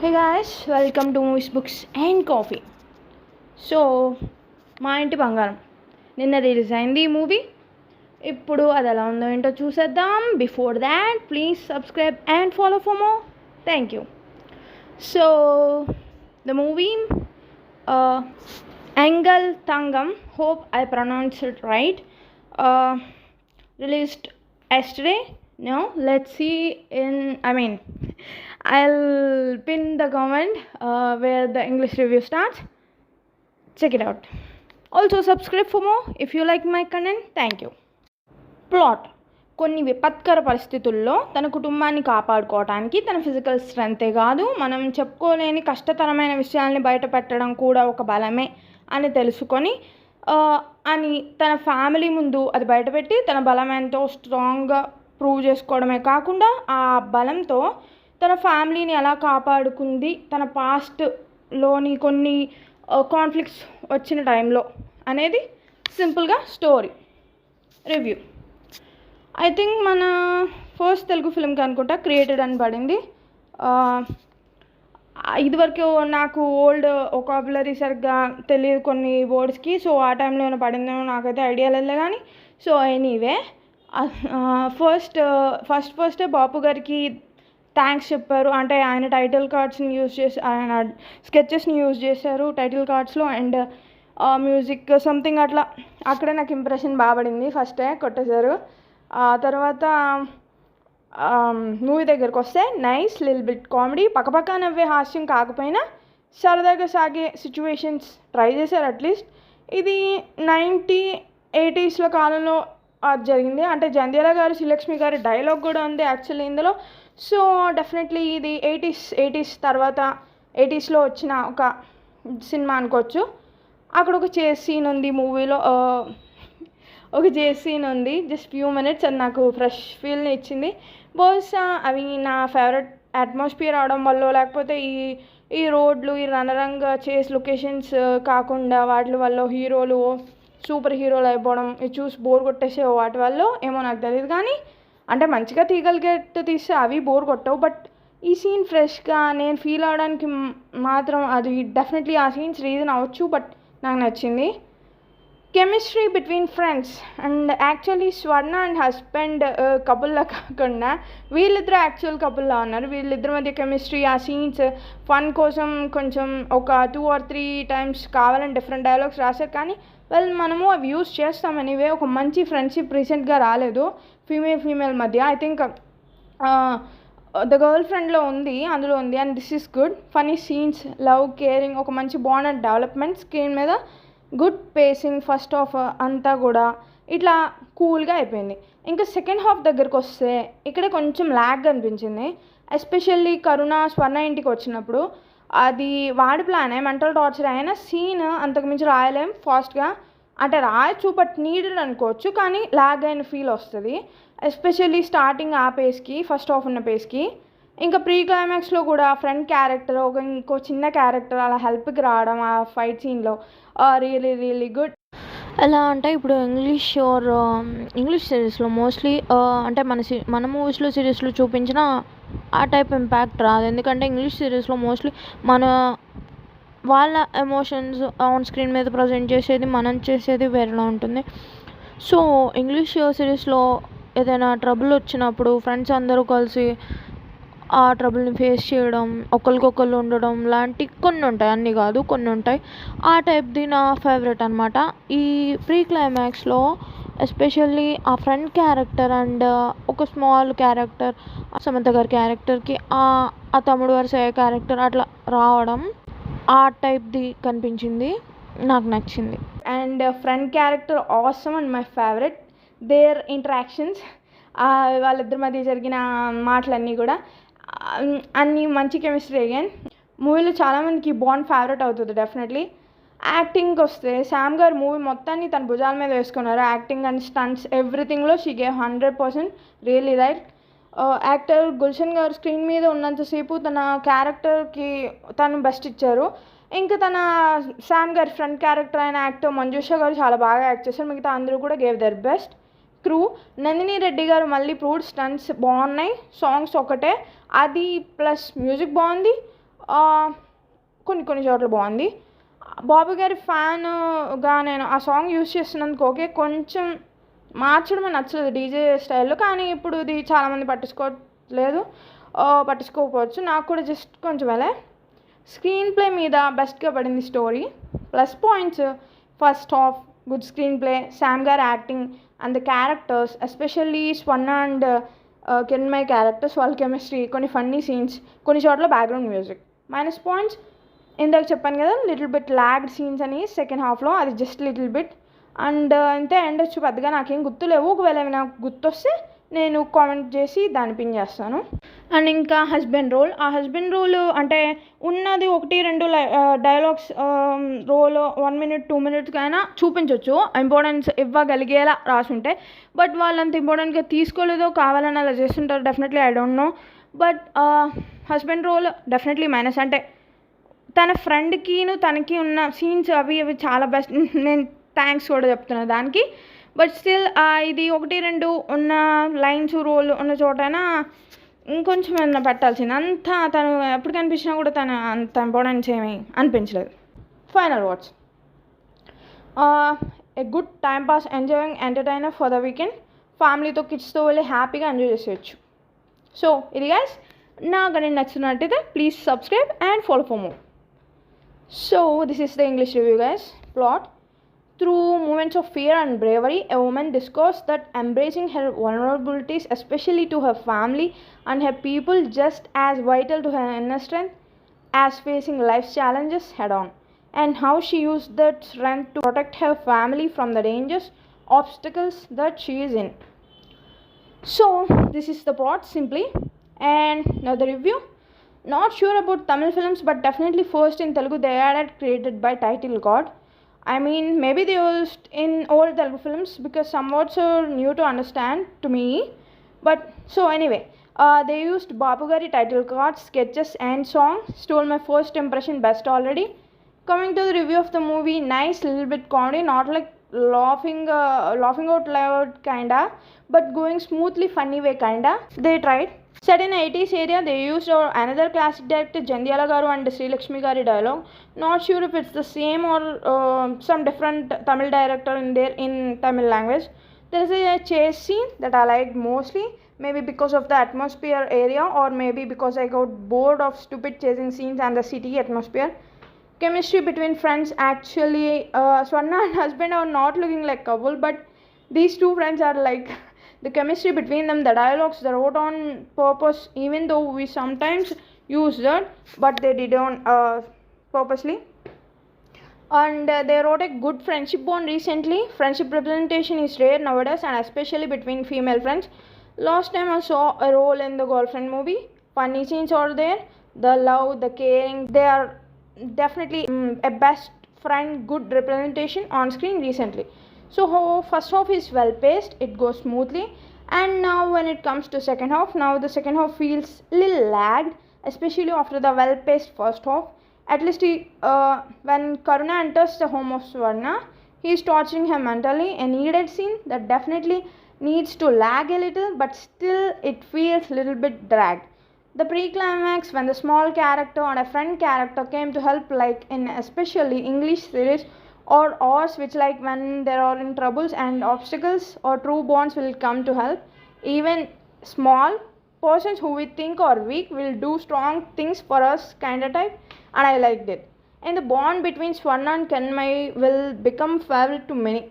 Hey guys, welcome to Movies, Books and Coffee. So మా ఇంటి బంగారం నిన్న రిలీజ్ అయింది ఈ మూవీ. ఇప్పుడు అది ఎలా ఉందో ఏంటో చూసేద్దాం. Before that please subscribe and follow for more. Thank you. So the movie Engal Thangam, hope I pronounced it right, released yesterday. Now let's see I'll pin the comment where the English review starts. Check it out. Also subscribe for more if you like my content. Thank you. Plot: కొన్ని విపత్కర పరిస్థితుల్లో తన కుటుంబాన్ని కాపాడుకోవడానికి తన physical స్ట్రెంతే కాదు, మనం చెప్పుకోలేని కష్టతరమైన విషయాల్ని బయట పెట్టడం కూడా ఒక బలమే అని తెలుసుకొని అని తన ఫ్యామిలీ ముందు అది బయటపెట్టి తన బలం ఎంతో స్ట్రాంగ్గా ప్రూవ్ చేసుకోవడమే కాకుండా ఆ బలంతో తన ఫ్యామిలీని ఎలా కాపాడుకుంది, తన పాస్ట్లోని కొన్ని కాన్ఫ్లిక్ట్స్ వచ్చిన టైంలో అనేది సింపుల్గా స్టోరీ రివ్యూ. ఐ థింక్ మన ఫస్ట్ తెలుగు ఫిల్మ్కి అనుకుంటా క్రియేటెడ్ అని పడింది. ఇదివరకు నాకు ఓల్డ్ ఒకాబులరీ సరిగ్గా తెలియదు కొన్ని వర్డ్స్కి, సో ఆ టైంలో ఏమైనా పడిందేమో నాకైతే ఐడియా లేదు. కానీ సో ఎనీవే ఫస్టే బాపు గారికి థ్యాంక్స్ చెప్పారు. అంటే ఆయన టైటిల్ కార్డ్స్ని యూజ్ చేసి ఆయన స్కెచెస్ని యూజ్ చేశారు టైటిల్ కార్డ్స్లో, అండ్ మ్యూజిక్ సంథింగ్ అట్లా అక్కడే నాకు ఇంప్రెషన్ బాగా పడింది. ఫస్టే కొట్టేశారు. ఆ తర్వాత మూవీ దగ్గరికి వస్తే నైస్ లిల్ బిట్ కామెడీ, పక్కపక్క నవ్వే హాస్యం కాకపోయినా సరదాగా సాగే సిచ్యువేషన్స్ ట్రై చేశారు. అట్లీస్ట్ ఇది 80s కాలంలో అది జరిగింది. అంటే జంధ్యాల గారు శ్రీలక్ష్మి గారి డైలాగ్ కూడా ఉంది యాక్చువల్లీ ఇందులో. సో డెఫినెట్లీ ఇది 80s తర్వాత 80sలో వచ్చిన ఒక సినిమా అనుకోవచ్చు. అక్కడ ఒక చేస్ సీన్ ఉంది మూవీలో, ఒక చేస్ సీన్ ఉంది జస్ట్ ఫ్యూ మినిట్స్, అది నాకు ఫ్రెష్ ఫీల్ని ఇచ్చింది. బహుశా అవి నా ఫేవరెట్ అట్మాస్ఫియర్ అవడం వల్ల, లేకపోతే ఈ రోడ్లు ఈ రణరంగ చేస్ లొకేషన్స్ కాకుండా వాటి వల్ల హీరోలు సూపర్ హీరోలు అయిపోవడం ఇది చూసి బోర్ కొట్టేసే వాటి వల్ల ఏమో నాకు తెలియదు. కానీ అంటే మంచిగా తీగలిగేట్టు తీస్తే అవి బోర్ కొట్టవు, బట్ ఈ సీన్ ఫ్రెష్గా నేను ఫీల్ అవడానికి మాత్రం అది డెఫినెట్లీ ఆ సీన్స్ రీజన్ అవ్వచ్చు, బట్ నాకు నచ్చింది. Chemistry between friends and actually Swarna and husband కపుల్లా కాకుండా వీళ్ళిద్దరు యాక్చువల్ కపుల్లా ఉన్నారు. వీళ్ళిద్దరి మధ్య కెమిస్ట్రీ ఆ సీన్స్ ఫన్ కోసం కొంచెం ఒక 2 or 3 times కావాలని డిఫరెంట్ డైలాగ్స్ రాశారు. కానీ మనము అవి యూస్ చేస్తాం ఎనీవే. ఒక మంచి ఫ్రెండ్షిప్ రీసెంట్గా రాలేదు ఫీమేల్ మధ్య. ఐ థింక్ ద గర్ల్ ఫ్రెండ్లో ఉంది, అందులో ఉంది, and this is good. Funny scenes, love, caring, ఒక మంచి బాండ్ అండ్ డెవలప్మెంట్ స్క్రీన్ మీద, గుడ్ పేసింగ్. ఫస్ట్ హాఫ్ అంతా కూడా ఇట్లా కూల్గా అయిపోయింది. ఇంకా సెకండ్ హాఫ్ దగ్గరికి వస్తే ఇక్కడే కొంచెం ల్యాగ్ అనిపించింది. ఎస్పెషల్లీ కరుణ స్వర్ణ ఇంటికి వచ్చినప్పుడు అది వాడి ప్లానే, మెంటల్ టార్చర్ అయిన సీన్ అంతకుమించి రాయలేం ఫాస్ట్గా. అంటే రాయచ్చు బట్ నీడెడ్ అనుకోవచ్చు, కానీ ల్యాగ్ అయిన ఫీల్ వస్తుంది ఎస్పెషల్లీ స్టార్టింగ్ ఆ పేస్కి, ఫస్ట్ హాఫ్ ఉన్న పేస్కి. ఇంకా ప్రీ క్లైమాక్స్లో కూడా ఫ్రెండ్ క్యారెక్టర్ ఇంకో చిన్న క్యారెక్టర్ అలా హెల్ప్కి రావడం ఆ ఫైట్ సీన్లో రియలీ రియలీ గుడ్. ఎలా అంటే ఇప్పుడు ఇంగ్లీష్ సిరీస్లో మోస్ట్లీ అంటే మన మూవీస్లో సిరీస్లో చూపించిన ఆ టైప్ ఇంపాక్ట్ రాదు. ఎందుకంటే ఇంగ్లీష్ సిరీస్లో మోస్ట్లీ వాళ్ళ ఎమోషన్స్ ఆన్ స్క్రీన్ మీద ప్రజెంట్ చేసేది, మనం చేసేది వేరేలా ఉంటుంది. సో ఇంగ్లీష్ సిరీస్లో ఏదైనా ట్రబుల్ వచ్చినప్పుడు ఫ్రెండ్స్ అందరూ కలిసి ఆ ట్రబుల్ని ఫేస్ చేయడం, ఒకరికొకరు ఉండడం లాంటి కొన్ని ఉంటాయి, అన్నీ కాదు కొన్ని ఉంటాయి. ఆ టైప్ది నా ఫేవరెట్ అనమాట. ఈ ప్రీ క్లైమాక్స్లో ఎస్పెషల్లీ ఆ ఫ్రెండ్ క్యారెక్టర్ అండ్ ఒక స్మాల్ క్యారెక్టర్ సమంత గారి క్యారెక్టర్కి ఆ తమ్ముడు వరుస క్యారెక్టర్ అట్లా రావడం, ఆ టైప్ది కనిపించింది, నాకు నచ్చింది. And friend character awesome and my favourite. Their interactions, వాళ్ళిద్దరి మధ్య జరిగిన మాటలన్నీ కూడా అన్నీ మంచి కెమిస్ట్రీ. అగైన్ మూవీలో చాలామందికి బాండ్ ఫేవరెట్ అవుతుంది డెఫినెట్లీ. యాక్టింగ్కి వస్తే శామ్ గారు మూవీ మొత్తాన్ని తన భుజాల మీద వేసుకున్నారు. యాక్టింగ్ అండ్ స్టంట్స్ ఎవ్రీథింగ్లో she gave 100%, really right. Actor Gulshan గారు స్క్రీన్ మీద ఉన్నంతసేపు తన క్యారెక్టర్కి తను బెస్ట్ ఇచ్చారు. ఇంకా తన శామ్ గారి ఫ్రెండ్ క్యారెక్టర్ అయిన యాక్టర్ మంజుష గారు చాలా బాగా యాక్ట్ చేశారు. మిగతా అందరూ కూడా gave there best. Crew Nandini Reddy గారు మళ్ళీ ప్రూవ్డ్, స్టంట్స్ బాగున్నాయి, సాంగ్స్ ఒకటే, అది ప్లస్ మ్యూజిక్ బాగుంది. కొన్ని చోట్ల బాగుంది. బాబు గారి ఫ్యాన్గా నేను ఆ సాంగ్ యూజ్ చేస్తున్నందుకు ఓకే, కొంచెం మార్చడం నచ్చలేదు డీజే స్టైల్లో, కానీ ఇప్పుడు ఇది చాలామంది పట్టించుకోకపోవచ్చు, నాకు కూడా జస్ట్ కొంచెం వెళ్ళే. స్క్రీన్ ప్లే మీద బెస్ట్గా పడింది story. Plus points: first half good screenplay, Sam గారి acting and the characters, especially Swarna and Kiranmayi characters, వాళ్ళ కెమిస్ట్రీ, కొన్ని ఫన్నీ సీన్స్, కొన్ని చోట్ల బ్యాక్గ్రౌండ్ మ్యూజిక్. మైనస్ పాయింట్స్ ఇందాక చెప్పాను కదా, లిటిల్ బిట్ లాగ్డ్ సీన్స్ అని సెకండ్ హాఫ్లో, అది జస్ట్ లిటిల్ బిట్. అండ్ అంతే ఎండొచ్చు, పెద్దగా నాకేం గుర్తులేవు. ఒకవేళ అవి నాకు గుర్తొస్తే నేను కామెంట్ చేసి దాన్ని పిన్ చేస్తాను. అండ్ ఇంకా హస్బెండ్ రోల్, ఆ హస్బెండ్ రోల్ అంటే ఉన్నది 1-2 డైలాగ్స్ రోల్ 1 minute 2 minutes అయినా చూపించవచ్చు, ఇంపార్టెన్స్ ఇవ్వగలిగేలా రాసుంటే. బట్ వాళ్ళంత ఇంపార్టెంట్గా తీసుకోలేదో కావాలని అలా చేస్తుంటారు, definitely I don't know. But husband role definitely minus. అంటే తన ఫ్రెండ్కిను తనకి ఉన్న సీన్స్ అవి చాలా బెస్ట్, నేను థ్యాంక్స్ కూడా చెప్తున్నాను దానికి. బట్ స్టిల్ ఇది 1-2 ఉన్న లైన్స్ రోల్ ఉన్న చోటైనా ఇంకొంచెం ఏమైనా పెట్టాల్సింది. అంతా తను ఎప్పుడు కనిపించినా కూడా తను అంత ఇంపార్టెన్స్ ఏమీ అనిపించలేదు. Final words: a good time pass, enjoying entertainer for the weekend. ఫ్యామిలీతో కిడ్స్తో వెళ్ళి హ్యాపీగా ఎంజాయ్ చేసేయచ్చు. సో ఇది గైస్, నాకు నేను నచ్చినట్టయితే please subscribe and follow for more. So this is the English review guys. Plot: through moments of fear and bravery, a woman discovers that embracing her vulnerabilities, especially to her family and her people, just as vital to her inner strength as facing life's challenges head on, and how she used that strength to protect her family from the dangers, obstacles that she is in. So this is the plot simply. And now the review. Not sure about Tamil films, but definitely first in Telugu they are created by Title God. I mean, maybe they used in old Telugu films because some words are new to understand to me. But so anyway, they used Babu Gari title cards, sketches and songs. Stole my first impression best already. Coming to the review of the movie, nice little bit comedy, not like laughing out loud kinda, but going smoothly funny way kinda. They tried. Set in 80s area, they used another classic director Jandyala Garu and Sri Lakshmi Gari dialogue. Not sure if it's the same or some different Tamil director in there in Tamil language. There is a chase scene that I liked mostly, maybe because of the atmosphere area, or maybe because I got bored of stupid chasing scenes and the city atmosphere. Chemistry between friends, actually Swarna and husband are not looking like couple, but these two friends are like the chemistry between them, the dialogues they wrote on purpose, even though we sometimes use that, but they didn't purposely. And they wrote a good friendship bond recently. Friendship representation is rare nowadays, and especially between female friends. Last time I saw a role in the girlfriend movie. Funny scenes are there, the love, the caring, they are definitely a best friend good representation on screen recently. So first half is well paced, it goes smoothly, and now when it comes to second half, now the second half feels little lagged, especially after the well paced first half. At least when Karuna enters the home of Swarna, he is torturing her mentally, a needed scene that definitely needs to lag a little, but still it feels little bit dragged. The pre-climax, when the small character and a friend character came to help, like in especially English series or ours, which like when there are in troubles and obstacles, or true bonds will come to help. Even small persons who we think are weak will do strong things for us kind of type, and I liked it. And the bond between Swarna and Kanmai will become favorite to many.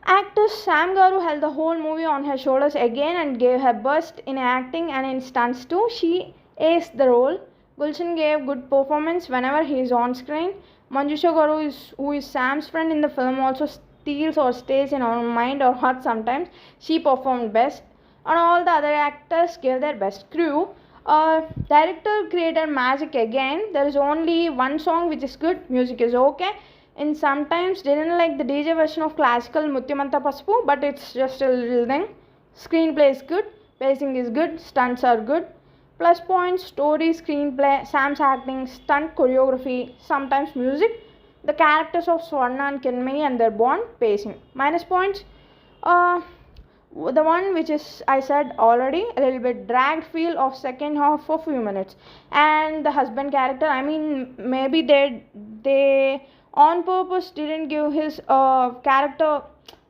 Actress Sam Garu held the whole movie on her shoulders again and gave her best in acting and in stunts too. She aced the role. Gulshan gave good performance whenever he is on screen. Manjusha Garu, who is Sam's friend in the film, also steals or stays in our mind or heart sometimes. She performed best, and all the other actors gave their best. Crew, director created magic again. There is only one song which is good, music is okay. And sometimes didn't like the DJ version of classical Mutyamanta Pasupu, but it's just a little thing. Screenplay is good, pacing is good, stunts are good. Plus points: story, screenplay, Sam's acting, stunt choreography, sometimes music, the characters of Swarna and Kinmay and their bond, pacing. Minus points: the one which is, I said already, a little bit dragged feel of second half for few minutes. And the husband character, I mean, maybe they on purpose didn't give his character,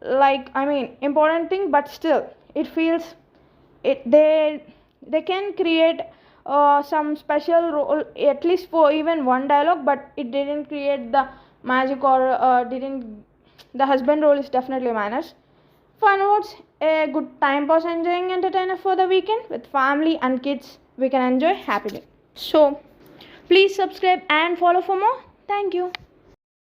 like, I mean, important thing, but still it feels it they can create some special role at least for even one dialogue, but it didn't create the magic, or didn't. The husband role is definitely minus. Fun words, a good time pass, enjoying entertainer for the weekend with family and kids. We can enjoy happily. So, please subscribe and follow for more. Thank you.